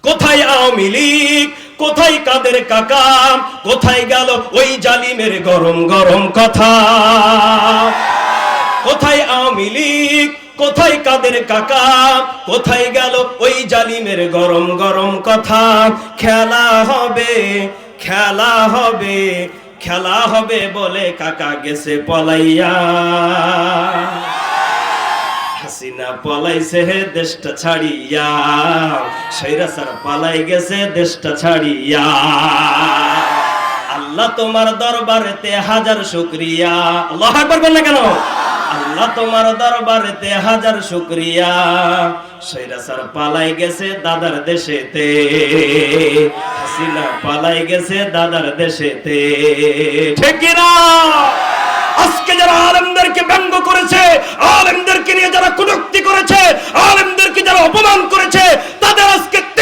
কোথায় আওয়ামী লীগ, কোথায় কাদের কাকা, কোথায় গেল ওই জালিমের গরম গরম কথা? কোথায় আওয়ামী লীগ, কোথায় কাদের কাকা, কোথায় গেল ওই জালিমের গরম গরম কথা? খেলা হবে, খেলা হবে, খেলা হবে বলে কাকা গেছে পলাইয়া। হাসিনা পলাইছে দেশটা ছাড়িয়া, স্বৈরাচার পালাই গেছে দেশটা ছাড়িয়া। আল্লাহ তোমার দরবারেতে হাজার শুকরিয়া। আল্লাহু আকবার বল না কেন? আল্লাহ তোমার দরবারেতে হাজার শুকরিয়া, স্বৈরাচার পালাই গেছে দাদার দেশেতে, হাসিনা পালাই গেছে দাদার দেশেতে। ঠিক কি না? আজকে যারা আলেমদেরকে ব্যঙ্গ করেছে, আলেমদেরকে নিয়ে যারা কটূক্তি করেছে, আলেমদেরকে যারা অপমান করেছে, তাদের আজকে